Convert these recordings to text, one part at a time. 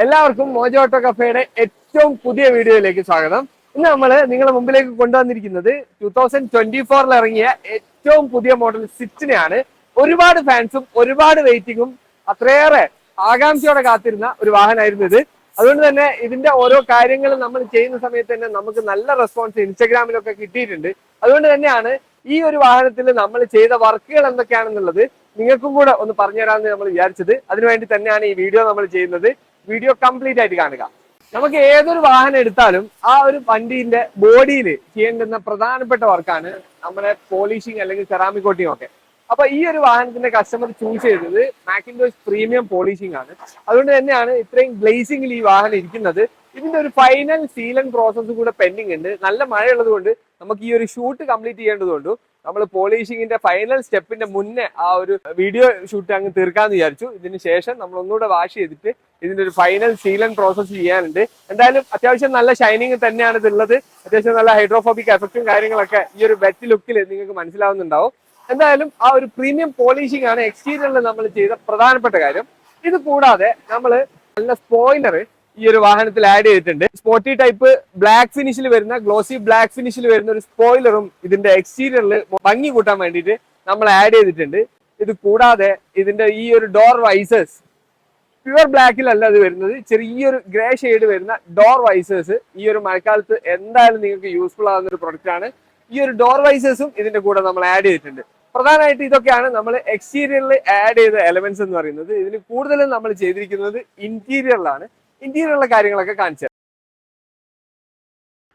എല്ലാവർക്കും mojo auto കഫേയുടെ ഏറ്റവും പുതിയ വീഡിയോയിലേക്ക് സ്വാഗതം. ഇന്ന് നമ്മൾ നിങ്ങളുടെ മുമ്പിലേക്ക് കൊണ്ടുവന്നിരിക്കുന്നത് 2024 ഇറങ്ങിയ ഏറ്റവും പുതിയ മോഡൽ സ്വിഫ്റ്റിനെയാണ്. ഒരുപാട് ഫാൻസും ഒരുപാട് വെയിറ്റിംഗും അത്രയേറെ ആകാംക്ഷയോടെ കാത്തിരുന്ന ഒരു വാഹനമായിരുന്നു ഇത്. അതുകൊണ്ട് തന്നെ ഇതിന്റെ ഓരോ കാര്യങ്ങളും നമ്മൾ ചെയ്യുന്ന സമയത്ത് തന്നെ നമുക്ക് നല്ല റെസ്പോൺസ് ഇൻസ്റ്റാഗ്രാമിലൊക്കെ കിട്ടിയിട്ടുണ്ട്. അതുകൊണ്ട് തന്നെയാണ് ഈ ഒരു വാഹനത്തിൽ നമ്മൾ ചെയ്ത വർക്കുകൾ എന്തൊക്കെയാണെന്നുള്ളത് നിങ്ങൾക്കും കൂടെ ഒന്ന് പറഞ്ഞുതരാമെന്ന് നമ്മൾ വിചാരിച്ചത്. അതിനുവേണ്ടി തന്നെയാണ് ഈ വീഡിയോ നമ്മൾ ചെയ്യുന്നത്. വീഡിയോ കംപ്ലീറ്റ് ആയിട്ട് കാണുക. നമുക്ക് ഏതൊരു വാഹനം എടുത്താലും ആ ഒരു വണ്ടീന്റെ ബോഡിയിൽ ചെയ്യേണ്ടുന്ന പ്രധാനപ്പെട്ട വർക്കാണ് നമ്മുടെ പോളിഷിങ് അല്ലെങ്കിൽ സെറാമിക് കോട്ടിംഗ് ഒക്കെ. അപ്പൊ ഈ ഒരു വാഹനത്തിന്റെ കസ്റ്റമർ ചൂസ് ചെയ്തത് മാക്കിൻടോഷ് പ്രീമിയം പോളിഷിംഗ് ആണ്. അതുകൊണ്ട് തന്നെയാണ് ഇത്രയും ഗ്ലേസിംഗിൽ ഈ വാഹനം ഇരിക്കുന്നത്. ഇതിന്റെ ഒരു ഫൈനൽ സീലൻ പ്രോസസ്സ് കൂടെ പെൻഡിങ് ഉണ്ട്. നല്ല മഴയുള്ളത് കൊണ്ട് നമുക്ക് ഈ ഒരു ഷൂട്ട് കംപ്ലീറ്റ് ചെയ്യേണ്ടതുകൊണ്ട് നമ്മൾ പോളിഷിങ്ങിന്റെ ഫൈനൽ സ്റ്റെപ്പിന്റെ മുന്നേ ആ ഒരു വീഡിയോ ഷൂട്ട് അങ്ങ് തീർക്കാന്ന് വിചാരിച്ചു. ഇതിന് ശേഷം നമ്മൾ ഒന്നുകൂടെ വാഷ് ചെയ്തിട്ട് ഇതിന്റെ ഒരു ഫൈനൽ സീലൻ പ്രോസസ്സ് ചെയ്യാനുണ്ട്. എന്തായാലും അത്യാവശ്യം നല്ല ഷൈനിങ് തന്നെയാണ് ഇതുള്ളത്. അത്യാവശ്യം നല്ല ഹൈഡ്രോഫോബിക് എഫക്റ്റും കാര്യങ്ങളൊക്കെ ഈ ഒരു വെറ്റ് ലുക്കിൽ നിങ്ങൾക്ക് മനസ്സിലാവുന്നുണ്ടാവും. എന്തായാലും ആ ഒരു പ്രീമിയം പോളിഷിംഗ് ആണ് എക്സ്റ്റീരിയറിൽ നമ്മൾ ചെയ്ത പ്രധാനപ്പെട്ട കാര്യം. ഇത് കൂടാതെ നമ്മൾ നല്ല സ്പോയിലർ ഈ ഒരു വാഹനത്തിൽ ആഡ് ചെയ്തിട്ടുണ്ട്. സ്പോർട്ടി ടൈപ്പ് ബ്ലാക്ക് ഫിനിഷിൽ വരുന്ന ഗ്ലോസി ബ്ലാക്ക് ഫിനിഷിൽ വരുന്ന ഒരു സ്പോയിലറും ഇതിന്റെ എക്സ്റ്റീരിയറിൽ ഭംഗി കൂട്ടാൻ വേണ്ടിയിട്ട് നമ്മൾ ആഡ് ചെയ്തിട്ടുണ്ട്. ഇത് കൂടാതെ ഇതിന്റെ ഈ ഒരു ഡോർ വൈസേഴ്സ് പ്യുവർ ബ്ലാക്കിലല്ല അത് വരുന്നത്, ചെറിയൊരു ഗ്രേ ഷെയ്ഡ് വരുന്ന ഡോർ വൈസേഴ്സ് ഈ ഒരു മഴക്കാലത്ത് എന്തായാലും നിങ്ങൾക്ക് യൂസ്ഫുൾ ആകുന്ന ഒരു പ്രൊഡക്റ്റ് ആണ്. ഈ ഒരു ഡോർ വൈസേഴ്സും ഇതിന്റെ കൂടെ നമ്മൾ ആഡ് ചെയ്തിട്ടുണ്ട്. പ്രധാനമായിട്ട് ഇതൊക്കെയാണ് നമ്മൾ എക്സ്റ്റീരിയറിൽ ആഡ് ചെയ്ത എലമെന്റ്സ് എന്ന് പറയുന്നത്. ഇതിന് കൂടുതലും നമ്മൾ ചെയ്തിരിക്കുന്നത് ഇന്റീരിയറിലാണ്. ഇന്റീരിയറിലെ കാര്യങ്ങളൊക്കെ കാണിച്ചത്.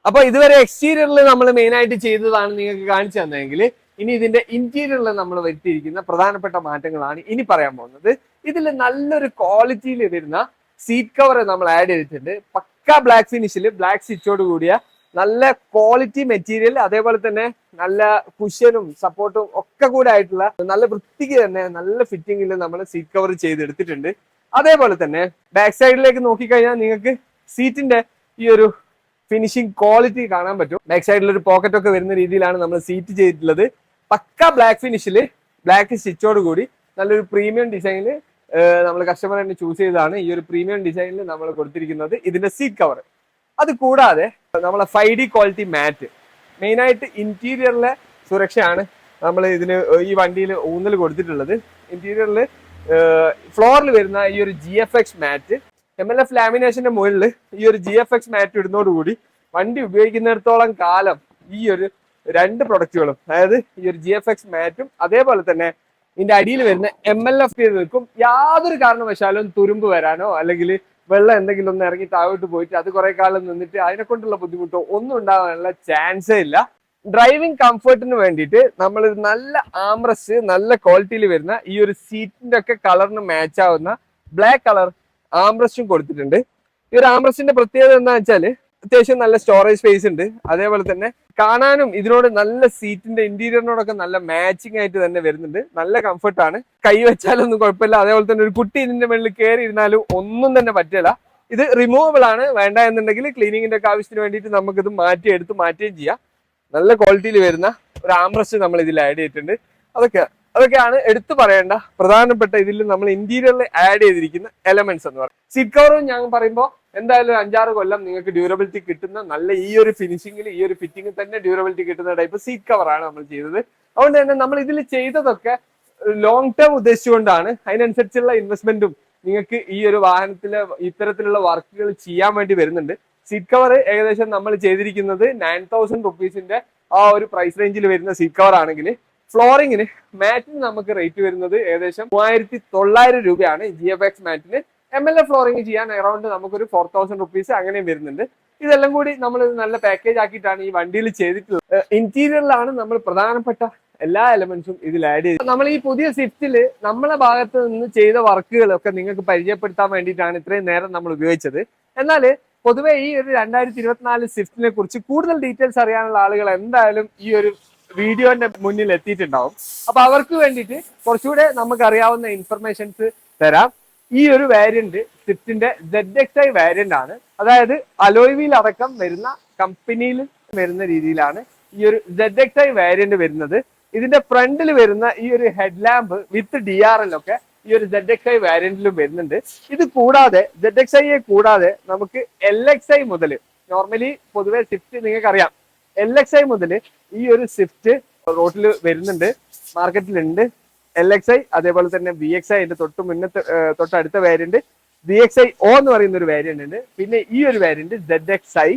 അപ്പൊ ഇതുവരെ എക്സ്റ്റീരിയറിൽ നമ്മൾ മെയിൻ ആയിട്ട് ചെയ്തതാണ് നിങ്ങൾക്ക് കാണിച്ചു തന്നെങ്കിൽ, ഇനി ഇതിന്റെ ഇന്റീരിയറിൽ നമ്മൾ വരുത്തിയിരിക്കുന്ന പ്രധാനപ്പെട്ട മാറ്റങ്ങളാണ് ഇനി പറയാൻ പോകുന്നത്. ഇതിൽ നല്ലൊരു ക്വാളിറ്റിയിൽ വരുന്ന സീറ്റ് കവർ നമ്മൾ ആഡ് ചെയ്തിട്ടുണ്ട്. പക്ക ബ്ലാക്ക് ഫിനിഷിൽ ബ്ലാക്ക് സ്റ്റിച്ചോട് കൂടിയ നല്ല ക്വാളിറ്റി മെറ്റീരിയൽ, അതേപോലെ തന്നെ നല്ല കുഷ്യനും സപ്പോർട്ടും ഒക്കെ കൂടെ ആയിട്ടുള്ള നല്ല വൃത്തിക്ക് തന്നെ നല്ല ഫിറ്റിംഗിൽ നമ്മൾ സീറ്റ് കവർ ചെയ്തെടുത്തിട്ടുണ്ട്. അതേപോലെ തന്നെ ബാക്ക് സൈഡിലേക്ക് നോക്കിക്കഴിഞ്ഞാൽ നിങ്ങൾക്ക് സീറ്റിന്റെ ഈ ഒരു ഫിനിഷിംഗ് ക്വാളിറ്റി കാണാൻ പറ്റും. ബാക്ക് സൈഡിൽ ഒരു പോക്കറ്റ് ഒക്കെ വരുന്ന രീതിയിലാണ് നമ്മൾ സീറ്റ് ചെയ്തിട്ടുള്ളത്. പക്ക ബ്ലാക്ക് ഫിനിഷിൽ ബ്ലാക്ക് സ്റ്റിച്ചോട് കൂടി നല്ലൊരു പ്രീമിയം ഡിസൈനിൽ നമ്മൾ കസ്റ്റമർ തന്നെ ചൂസ് ചെയ്തതാണ് ഈ ഒരു പ്രീമിയം ഡിസൈനിൽ നമ്മൾ കൊടുത്തിരിക്കുന്നത് ഇതിന്റെ സീറ്റ് കവർ. അത് കൂടാതെ നമ്മളെ 5D ക്വാളിറ്റി മാറ്റ്, മെയിനായിട്ട് ഇന്റീരിയറിലെ സുരക്ഷയാണ് നമ്മൾ ഇതിന് ഈ വണ്ടിയിൽ ഊന്നൽ കൊടുത്തിട്ടുള്ളത്. ഇന്റീരിയറിൽ ഫ്ലോറിൽ വരുന്ന ഈ ഒരു GFX മാറ്റ്, MLF ലാമിനേഷന്റെ മുകളിൽ ഈ ഒരു GFX മാറ്റ് ഇടുന്നതോടുകൂടി വണ്ടി ഉപയോഗിക്കുന്നിടത്തോളം കാലം ഈ ഒരു രണ്ട് പ്രൊഡക്റ്റുകളും, അതായത് ഈ ഒരു GFX മാറ്റും അതേപോലെ തന്നെ ഇതിന്റെ അടിയിൽ വരുന്ന MLF നിൽക്കും. യാതൊരു കാരണവശാലും തുരുമ്പ് വരാനോ അല്ലെങ്കിൽ വെള്ളം എന്തെങ്കിലും ഒന്ന് ഇറങ്ങി താഴോട്ട് പോയിട്ട് അത് കുറെ കാലം നിന്നിട്ട് അതിനെ കൊണ്ടുള്ള ബുദ്ധിമുട്ടോ ഒന്നും ഉണ്ടാകാനുള്ള ചാൻസേ ഇല്ല. ഡ്രൈവിംഗ് കംഫർട്ടിന് വേണ്ടിയിട്ട് നമ്മൾ നല്ല ആംറസ്റ്റ്, നല്ല ക്വാളിറ്റിയിൽ വരുന്ന ഈ ഒരു സീറ്റിന്റെ ഒക്കെ കളറിന് മാച്ച് ആവുന്ന ബ്ലാക്ക് കളർ ആംറസ്റ്റും കൊടുത്തിട്ടുണ്ട്. ഈ ഒരു ആംറസ്റ്റിന്റെ പ്രത്യേകത എന്താ വെച്ചാൽ അത്യാവശ്യം നല്ല സ്റ്റോറേജ് സ്പേസ് ഉണ്ട്. അതേപോലെ തന്നെ കാണാനും ഇതിനോട് നല്ല സീറ്റിന്റെ ഇന്റീരിയറിനോടൊക്കെ നല്ല മാച്ചിങ് ആയിട്ട് തന്നെ വരുന്നുണ്ട്. നല്ല കംഫർട്ടാണ്, കൈ വെച്ചാലൊന്നും കുഴപ്പമില്ല. അതേപോലെ തന്നെ ഒരു കുട്ടി ഇതിന്റെ മുകളിൽ കയറി ഇരുന്നാലും ഒന്നും തന്നെ പറ്റില്ല. ഇത് റിമൂവബിൾ ആണ്. വേണ്ട എന്നുണ്ടെങ്കിൽ ക്ലീനിങ്ങിന്റെ ഒക്കെ ആവശ്യത്തിന് വേണ്ടിയിട്ട് നമുക്കിത് മാറ്റുകയും ചെയ്യാം. നല്ല ക്വാളിറ്റിയിൽ വരുന്ന ഒരു ആംറസ്റ്റ് നമ്മൾ ഇതിൽ ആഡ് ചെയ്തിട്ടുണ്ട്. അതൊക്കെയാണ് എടുത്തു പറയേണ്ട പ്രധാനപ്പെട്ട ഇതിൽ നമ്മൾ ഇന്റീരിയറിൽ ആഡ് ചെയ്തിരിക്കുന്ന എലമെന്റ്സ് എന്ന് പറയുന്നത്. സീറ്റ് കവറും ഞാൻ പറയുമ്പോൾ എന്തായാലും 5-6 കൊല്ലം നിങ്ങൾക്ക് ഡ്യൂറബിലിറ്റി കിട്ടുന്ന നല്ല ഈ ഒരു ഫിനിഷിങ്ങിൽ ഈ ഒരു ഫിറ്റിംഗിൽ തന്നെ ഡ്യൂറബിലിറ്റി കിട്ടുന്ന ടൈപ്പ് സീറ്റ് കവറാണ് നമ്മൾ ചെയ്തത്. അതുകൊണ്ട് തന്നെ നമ്മൾ ഇതിൽ ചെയ്തതൊക്കെ ലോങ് ടേം ഉദ്ദേശിച്ചുകൊണ്ടാണ്. അതിനനുസരിച്ചുള്ള ഇൻവെസ്റ്റ്മെന്റും നിങ്ങൾക്ക് ഈ ഒരു വാഹനത്തിലെ ഇത്തരത്തിലുള്ള വർക്കുകൾ ചെയ്യാൻ വേണ്ടി വരുന്നുണ്ട്. സീറ്റ് കവർ ഏകദേശം നമ്മൾ ചെയ്തിരിക്കുന്നത് 9000 റുപ്പീസിന്റെ ആ ഒരു പ്രൈസ് റേഞ്ചിൽ വരുന്ന സീറ്റ് കവർ ആണെങ്കിൽ, ഫ്ലോറിങ്ങിന് മാറ്റിന് നമുക്ക് റേറ്റ് വരുന്നത് ഏകദേശം 3900 രൂപയാണ്. GFX മാറ്റിന് MLF ഫ്ലോറിങ് ചെയ്യാൻ അറൗണ്ട് നമുക്കൊരു 4000 റുപ്പീസ് അങ്ങനെയും വരുന്നുണ്ട്. ഇതെല്ലാം കൂടി നമ്മൾ നല്ല പാക്കേജ് ആക്കിയിട്ടാണ് ഈ വണ്ടിയിൽ ചെയ്തിട്ടുള്ളത്. ഇന്റീരിയറിലാണ് നമ്മൾ പ്രധാനപ്പെട്ട എല്ലാ എലമെന്റ്സും ഇതിൽ ആഡ് ചെയ്ത് നമ്മൾ ഈ പുതിയ സ്വിഫ്റ്റിൽ നമ്മളെ ഭാഗത്ത് നിന്ന് ചെയ്ത വർക്കുകളൊക്കെ നിങ്ങൾക്ക് പരിചയപ്പെടുത്താൻ വേണ്ടിയിട്ടാണ് ഇത്രയും നേരം നമ്മൾ ഉപയോഗിച്ചത്. എന്നാൽ പൊതുവെ ഈ ഒരു 2024 സ്വിഫ്റ്റിനെ കുറിച്ച് കൂടുതൽ ഡീറ്റെയിൽസ് അറിയാനുള്ള ആളുകൾ എന്തായാലും ഈ ഒരു വീഡിയോന്റെ മുന്നിൽ എത്തിയിട്ടുണ്ടാവും. അപ്പൊ അവർക്ക് വേണ്ടിയിട്ട് കുറച്ചുകൂടെ നമുക്ക് അറിയാവുന്ന ഇൻഫർമേഷൻസ് തരാം. ഈ ഒരു വേരിയന്റ് സ്വിഫ്റ്റിന്റെ ZXi വേരിയന്റ് ആണ്. അതായത് അലോയ് വീൽ അടക്കം വരുന്ന കമ്പനിയിൽ വരുന്ന രീതിയിലാണ് ഈ ഒരു ZXi വേരിയന്റ് വരുന്നത്. ഇതിന്റെ ഫ്രണ്ടിൽ വരുന്ന ഈ ഒരു ഹെഡ് ലാമ്പ് വിത്ത് DRL ഒക്കെ ഈ ഒരു ZXi വാരിയന്റിലും വരുന്നുണ്ട്. ഇത് കൂടാതെ ZXi കൂടാതെ നമുക്ക് LXi മുതൽ, നോർമലി പൊതുവെ സ്വിഫ്റ്റ് നിങ്ങൾക്ക് അറിയാം, LXi മുതൽ ഈ ഒരു സ്വിഫ്റ്റ് റോട്ടിൽ വരുന്നുണ്ട്, മാർക്കറ്റിലുണ്ട്. LXi അതേപോലെ തന്നെ VXi അതിന്റെ തൊട്ടടുത്ത വേരിയന്റ് VXi O എന്ന് പറയുന്ന ഒരു വേരിയന്റ് ഉണ്ട്. പിന്നെ ഈ ഒരു വേരിയന്റ് ZXi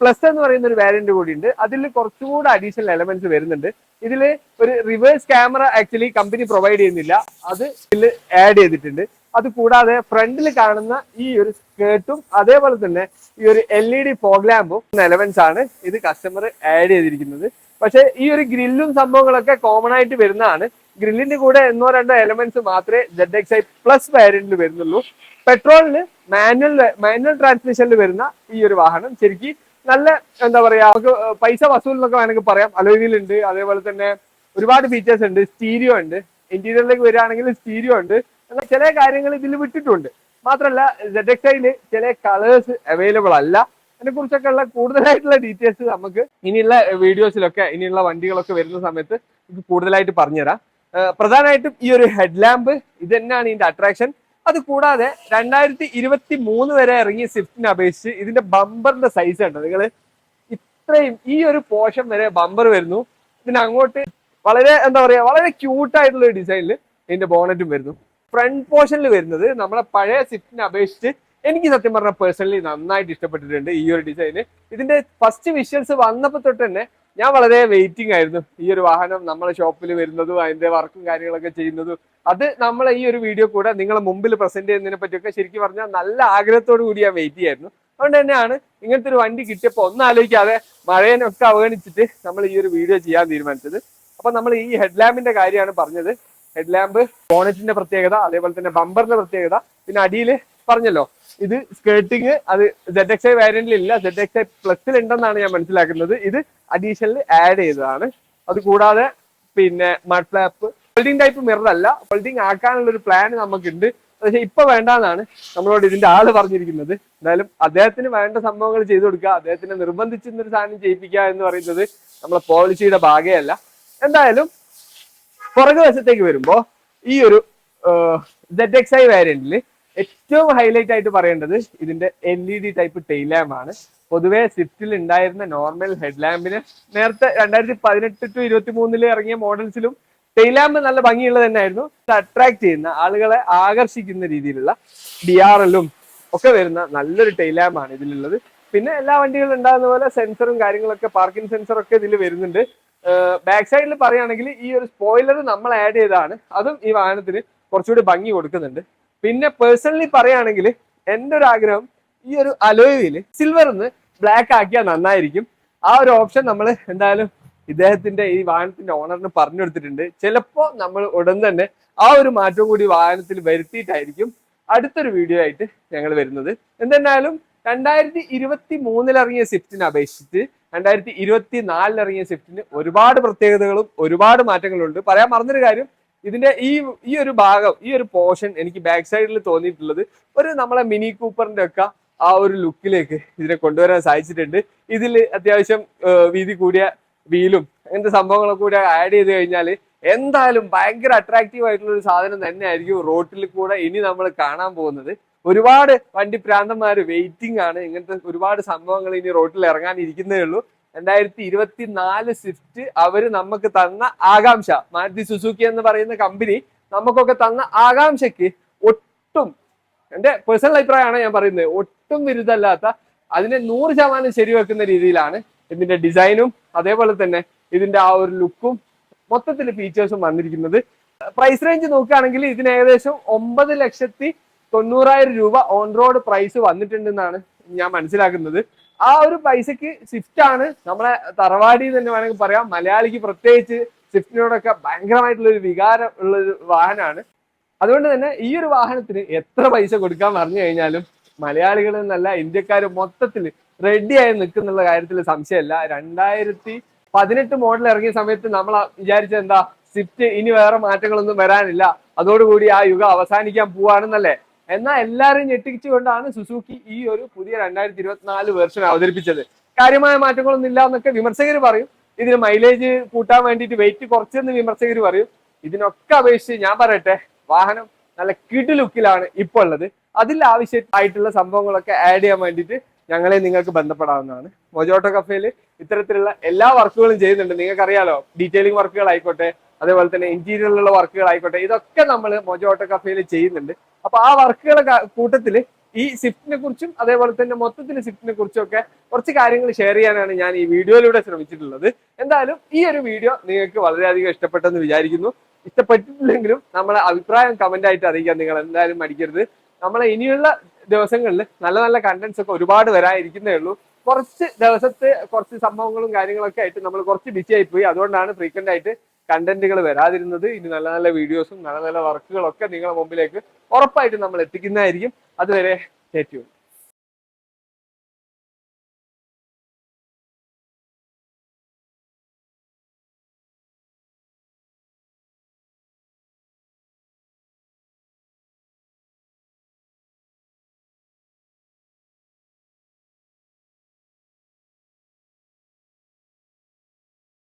പ്ലസ് എന്ന് പറയുന്ന ഒരു വേരിയന്റ് കൂടി ഉണ്ട്. അതിൽ കുറച്ചുകൂടെ അഡീഷണൽ എലമെന്റ്സ് വരുന്നുണ്ട്. ഇതിൽ ഒരു reverse camera actually company provide ചെയ്യുന്നില്ല, അത് ഇതിൽ ആഡ് ചെയ്തിട്ടുണ്ട്. അത് കൂടാതെ ഫ്രണ്ടിൽ കാണുന്ന ഈ ഒരു സ്കേർട്ടും അതേപോലെ തന്നെ ഈ ഒരു LED ഫോഗ് ലാമ്പും എലമെന്റ്സ് ആണ് ഇത് കസ്റ്റമർ ആഡ് ചെയ്തിരിക്കുന്നത്. പക്ഷെ ഈ ഒരു ഗ്രില്ലും സംഭവങ്ങളൊക്കെ കോമൺ ആയിട്ട് വരുന്നതാണ്. ഗ്രില്ലിന്റെ കൂടെ ഒന്നോ രണ്ടോ എലമെന്റ്സ് മാത്രമേ ZXi പ്ലസ് വേരിയന്റിൽ വരുന്നുള്ളൂ. പെട്രോളിന് മാനുവൽ ട്രാൻസ്മിഷനിൽ വരുന്ന ഈ ഒരു വാഹനം ശരിക്കും നല്ല എന്താ പറയാ, നമുക്ക് പൈസ വസൂൽ എന്നൊക്കെ വേണമെങ്കിൽ പറയാം. അലോയ് വീൽ ഉണ്ട്, അതേപോലെ തന്നെ ഒരുപാട് ഫീച്ചേഴ്സ് ഉണ്ട്, സ്റ്റീരിയോ ഉണ്ട്. ഇന്റീരിയറിലേക്ക് വരികയാണെങ്കിൽ സ്റ്റീരിയോ ഉണ്ട്. എന്നാൽ ചില കാര്യങ്ങൾ ഇതിൽ വിട്ടിട്ടുണ്ട്. മാത്രമല്ല ZXiയിൽ ചില കളേഴ്സ് അവൈലബിൾ അല്ല. അതിനെ കുറിച്ചൊക്കെ ഉള്ള കൂടുതലായിട്ടുള്ള ഡീറ്റെയിൽസ് നമുക്ക് ഇനിയുള്ള വീഡിയോസിലൊക്കെ, ഇനിയുള്ള വണ്ടികളൊക്കെ വരുന്ന സമയത്ത് ഇത് കൂടുതലായിട്ട് പറഞ്ഞുതരാം. പ്രധാനമായിട്ടും ഈ ഒരു ഹെഡ് ലാമ്പ് ഇത് തന്നെയാണ് ഇതിന്റെ അട്രാക്ഷൻ. അത് കൂടാതെ 2023 വരെ ഇറങ്ങിയ സ്വിഫ്റ്റിനെ അപേക്ഷിച്ച് ഇതിന്റെ ബമ്പറിന്റെ സൈസ് ഉണ്ട്. നിങ്ങൾ ഇത്രയും ഈ ഒരു പോർഷൻ വരെ ബമ്പർ വരുന്നു. ഇതിന് അങ്ങോട്ട് വളരെ എന്താ പറയാ, വളരെ ക്യൂട്ടായിട്ടുള്ള ഒരു ഡിസൈനിൽ ഇതിന്റെ ബോണറ്റും വരുന്നു. ഫ്രണ്ട് പോർഷനിൽ വരുന്നത് നമ്മളെ പഴയ സ്വിഫ്റ്റിനെ അപേക്ഷിച്ച് എനിക്ക് സത്യം പറഞ്ഞാൽ പേഴ്സണലി നന്നായിട്ട് ഇഷ്ടപ്പെട്ടിട്ടുണ്ട് ഈ ഒരു ഡിസൈന്. ഇതിന്റെ ഫസ്റ്റ് വിഷ്വൽസ് വന്നപ്പോൾ തൊട്ട് തന്നെ ഞാൻ വളരെ വെയിറ്റിംഗ് ആയിരുന്നു ഈ ഒരു വാഹനം നമ്മളെ ഷോപ്പിൽ വരുന്നതും അതിന്റെ വർക്കും കാര്യങ്ങളൊക്കെ ചെയ്യുന്നതും. അത് നമ്മളെ ഈ ഒരു വീഡിയോ കൂടെ നിങ്ങളെ മുമ്പിൽ പ്രസന്റ് ചെയ്യുന്നതിനെ പറ്റിയൊക്കെ ശരിക്കും പറഞ്ഞാൽ നല്ല ആഗ്രഹത്തോടു കൂടി ഞാൻ വെയിറ്റ് ചെയ്യായിരുന്നു. അതുകൊണ്ട് തന്നെയാണ് ഇങ്ങനത്തെ ഒരു വണ്ടി കിട്ടിയപ്പോൾ ഒന്നും ആലോചിക്കാതെ മഴേനൊക്കെ അവഗണിച്ചിട്ട് നമ്മൾ ഈ ഒരു വീഡിയോ ചെയ്യാൻ തീരുമാനിച്ചത്. അപ്പൊ നമ്മൾ ഈ ഹെഡ് ലാമ്പിന്റെ കാര്യമാണ് പറഞ്ഞത്. ഹെഡ് ലാമ്പ്, ബോണറ്റിന്റെ പ്രത്യേകത, അതേപോലെ തന്നെ ബമ്പറിന്റെ പ്രത്യേകത, പിന്നെ അടിയിൽ പറഞ്ഞല്ലോ ഇത് സ്കേർട്ടിങ്, അത് ZXi വേരിയന്റിൽ ഇല്ല, ZXi പ്ലസിൽ ഉണ്ടെന്നാണ് ഞാൻ മനസ്സിലാക്കുന്നത്. ഇത് അഡീഷണൽ ആഡ് ചെയ്തതാണ്. അത് കൂടാതെ പിന്നെ mud flap, folding type mirror അല്ല, ഫോൾഡിംഗ് ആക്കാനുള്ള ഒരു പ്ലാൻ നമുക്കുണ്ട്. പക്ഷെ ഇപ്പൊ വേണ്ടാന്നാണ് നമ്മളോട് ഇതിന്റെ ആള് പറഞ്ഞിരിക്കുന്നത്. എന്തായാലും അദ്ദേഹത്തിന് വേണ്ട സംഭവങ്ങൾ ചെയ്തു കൊടുക്കുക, അദ്ദേഹത്തിനെ നിർബന്ധിച്ചിരുന്നൊരു സാധനം ചെയ്യിപ്പിക്കുക എന്ന് പറയുന്നത് നമ്മളെ പോളിസിയുടെ ഭാഗമല്ല. എന്തായാലും പുറകു വശത്തേക്ക് വരുമ്പോ ഈ ഒരു ZXi വേരിയന്റിൽ ഏറ്റവും ഹൈലൈറ്റ് ആയിട്ട് പറയേണ്ടത് ഇതിന്റെ LED ടൈപ്പ് ടെയിൽ ലാമ്പ് ആണ്. പൊതുവെ സ്വിഫ്റ്റിൽ ഉണ്ടായിരുന്ന നോർമൽ ഹെഡ് ലാമ്പിന് നേരത്തെ 2018 to 2023 ഇറങ്ങിയ മോഡൽസിലും ടെയിൽ ലാമ്പ് നല്ല ഭംഗിയുള്ളത് തന്നെയായിരുന്നു. അട്രാക്ട് ചെയ്യുന്ന, ആളുകളെ ആകർഷിക്കുന്ന രീതിയിലുള്ള DRL-ഉം ഒക്കെ വരുന്ന നല്ലൊരു ടെയിൽ ലാമ്പ് ആണ് ഇതിലുള്ളത്. പിന്നെ എല്ലാ വണ്ടികളും ഉണ്ടാകുന്ന പോലെ സെൻസറും കാര്യങ്ങളൊക്കെ, പാർക്കിംഗ് സെൻസറൊക്കെ ഇതിൽ വരുന്നുണ്ട്. ബാക്ക് സൈഡിൽ പറയുകയാണെങ്കിൽ ഈ ഒരു സ്പോയിലർ നമ്മൾ ആഡ് ചെയ്തതാണ്. അതും ഈ വാഹനത്തിന് കുറച്ചുകൂടി ഭംഗി കൊടുക്കുന്നുണ്ട്. പിന്നെ പേഴ്സണലി പറയുകയാണെങ്കിൽ എൻ്റെ ഒരു ആഗ്രഹം ഈ ഒരു അലോയ് വീല് സിൽവറിന്ന് ബ്ലാക്ക് ആക്കിയാൽ നന്നായിരിക്കും. ആ ഒരു ഓപ്ഷൻ നമ്മൾ എന്തായാലും ഇദ്ദേഹത്തിന്റെ ഈ വാഹനത്തിന്റെ ഓണറിന് പറഞ്ഞു കൊടുത്തിട്ടുണ്ട്. ചിലപ്പോൾ നമ്മൾ ഉടൻ തന്നെ ആ ഒരു മാറ്റം കൂടി വാഹനത്തിൽ വരുത്തിയിട്ടായിരിക്കും അടുത്തൊരു വീഡിയോ ആയിട്ട് ഞങ്ങൾ വരുന്നത്. എന്തെന്നാലും 2023 ഇറങ്ങിയ സ്വിഫ്റ്റിനെ അപേക്ഷിച്ച് 2024 ഇറങ്ങിയ സ്വിഫ്റ്റിന് ഒരുപാട് പ്രത്യേകതകളും ഒരുപാട് മാറ്റങ്ങളും ഉണ്ട്. പറയാൻ മറന്നൊരു കാര്യം, ഇതിന്റെ ഈ ഒരു ഭാഗം, ഈ ഒരു പോർഷൻ എനിക്ക് ബാക്ക് സൈഡിൽ തോന്നിയിട്ടുള്ളത് ഒരു നമ്മളെ മിനി കൂപ്പറിന്റെ ഒക്കെ ആ ഒരു ലുക്കിലേക്ക് ഇതിനെ കൊണ്ടുവരാൻ സാധിച്ചിട്ടുണ്ട്. ഇതിൽ അത്യാവശ്യം വീതി കൂടിയ വീലും അങ്ങനത്തെ സംഭവങ്ങളൊക്കെ കൂടെ ആഡ് ചെയ്ത് കഴിഞ്ഞാൽ എന്തായാലും ഭയങ്കര അട്രാക്റ്റീവ് ആയിട്ടുള്ള ഒരു സാധനം തന്നെയായിരിക്കും റോട്ടിൽ കൂടെ ഇനി നമ്മൾ കാണാൻ പോകുന്നത്. ഒരുപാട് വണ്ടി പ്രാന്തന്മാര് വെയിറ്റിംഗ് ആണ്. ഇങ്ങനത്തെ ഒരുപാട് സംഭവങ്ങൾ ഇനി റോട്ടിൽ ഇറങ്ങാനിരിക്കുന്നേ ഉള്ളൂ. 2024 സ്വിഫ്റ്റ് അവര് നമുക്ക് തന്ന ആകാംക്ഷ, മാരുതി സുസുക്കി എന്ന് പറയുന്ന കമ്പനി നമുക്കൊക്കെ തന്ന ആകാംക്ഷയ്ക്ക് ഒട്ടും, എന്റെ പേഴ്സണൽ അഭിപ്രായമാണ് ഞാൻ പറയുന്നത്, ഒട്ടും വിരുദ്ധമല്ലാത്ത, അതിനെ 100% ശരിവെക്കുന്ന രീതിയിലാണ് ഇതിന്റെ ഡിസൈനും അതേപോലെ തന്നെ ഇതിന്റെ ആ ഒരു ലുക്കും മൊത്തത്തിൽ ഫീച്ചേഴ്സും വന്നിരിക്കുന്നത്. പ്രൈസ് റേഞ്ച് നോക്കുകയാണെങ്കിൽ ഇതിന് ഏകദേശം 9,90,000 രൂപ ഓൺ റോഡ് പ്രൈസ് വന്നിട്ടുണ്ടെന്നാണ് ഞാൻ മനസ്സിലാക്കുന്നത്. ആ ഒരു പൈസക്ക് സ്വിഫ്റ്റ് ആണ് നമ്മളെ തറവാടി തന്നെ വേണമെങ്കിൽ പറയാം. മലയാളിക്ക് പ്രത്യേകിച്ച് സ്വിഫ്റ്റിനോടൊക്കെ ഭയങ്കരമായിട്ടുള്ള ഒരു വികാരം ഉള്ള ഒരു വാഹനമാണ്. അതുകൊണ്ട് തന്നെ ഈ ഒരു വാഹനത്തിന് എത്ര പൈസ കൊടുക്കാൻ പറഞ്ഞു കഴിഞ്ഞാലും മലയാളികൾ എന്നല്ല ഇന്ത്യക്കാർ മൊത്തത്തിൽ റെഡിയായി നിൽക്കുന്നുള്ള കാര്യത്തിൽ സംശയമില്ല. 2018 മോഡൽ ഇറങ്ങിയ സമയത്ത് നമ്മൾ വിചാരിച്ചത് എന്താ, സ്വിഫ്റ്റ് ഇനി വേറെ മാറ്റങ്ങളൊന്നും വരാനില്ല, അതോടുകൂടി ആ യുഗം അവസാനിക്കാൻ പോവാണെന്നല്ലേ. എന്നാൽ എല്ലാവരും ഞെട്ടിച്ചുകൊണ്ടാണ് സുസുക്കി ഈ ഒരു പുതിയ 2024 വേർഷൻ അവതരിപ്പിച്ചത്. കാര്യമായ മാറ്റങ്ങളൊന്നും ഇല്ല എന്നൊക്കെ വിമർശകർ പറയും. ഇതിന് മൈലേജ് കൂട്ടാൻ വേണ്ടിയിട്ട് വെയിറ്റ് കുറച്ചെന്ന് വിമർശകർ പറയും. ഇതിനൊക്കെ അപേക്ഷിച്ച് ഞാൻ പറയട്ടെ, വാഹനം നല്ല കിടു ലുക്കിലാണ് ഇപ്പോൾ ഉള്ളത്. അതിൽ ആവശ്യമായിട്ടുള്ള സംഭവങ്ങളൊക്കെ ആഡ് ചെയ്യാൻ വേണ്ടിയിട്ട് ഞങ്ങളെ നിങ്ങൾക്ക് ബന്ധപ്പെടാവുന്നതാണ്. മൊജോട്ടോ കഫേയിൽ ഇത്തരത്തിലുള്ള എല്ലാ വർക്കുകളും ചെയ്യുന്നുണ്ട്. നിങ്ങൾക്ക് അറിയാലോ, ഡീറ്റെയിലിംഗ് വർക്കുകൾ ആയിക്കോട്ടെ, അതേപോലെ തന്നെ ഇന്റീരിയറിലുള്ള വർക്കുകൾ ആയിക്കോട്ടെ, ഇതൊക്കെ നമ്മൾ മൊജോട്ടോ കഫേയിൽ ചെയ്യുന്നുണ്ട്. അപ്പൊ ആ വർക്കുകളുടെ കൂട്ടത്തിൽ ഈ സ്വിഫ്റ്റിനെ കുറിച്ചും അതേപോലെ തന്നെ മൊത്തത്തിൽ സ്വിഫ്റ്റിനെ കുറിച്ചും ഒക്കെ കുറച്ച് കാര്യങ്ങൾ ഷെയർ ചെയ്യാനാണ് ഞാൻ ഈ വീഡിയോയിലൂടെ ശ്രമിച്ചിട്ടുള്ളത്. എന്തായാലും ഈ ഒരു വീഡിയോ നിങ്ങൾക്ക് വളരെയധികം ഇഷ്ടപ്പെട്ടെന്ന് വിചാരിക്കുന്നു. ഇഷ്ടപ്പെട്ടിട്ടില്ലെങ്കിലും നമ്മളെ അഭിപ്രായം കമന്റ് ആയിട്ട് അറിയിക്കാൻ നിങ്ങൾ എന്തായാലും മടിക്കരുത്. നമ്മളെ ഇനിയുള്ള ദിവസങ്ങളിൽ നല്ല നല്ല കണ്ടന്റ്സ് ഒക്കെ ഒരുപാട് വരാനിരിക്കുന്നേ ഉള്ളൂ. കുറച്ച് ദിവസത്തെ കുറച്ച് സംഭവങ്ങളും കാര്യങ്ങളൊക്കെ ആയിട്ട് നമ്മൾ കുറച്ച് ബിസി ആയിപ്പോയി. അതുകൊണ്ടാണ് ഫ്രീക്വന്റ് ആയിട്ട് കണ്ടന്റുകൾ വരാതിരുന്നത്. ഇനി നല്ല നല്ല വീഡിയോസും നല്ല നല്ല വർക്കുകളൊക്കെ നിങ്ങളുടെ മുമ്പിലേക്ക് ഉറപ്പായിട്ടും നമ്മൾ എത്തിക്കുന്നതായിരിക്കും. അതുവരെ സ്റ്റേ ട്യൂൺ.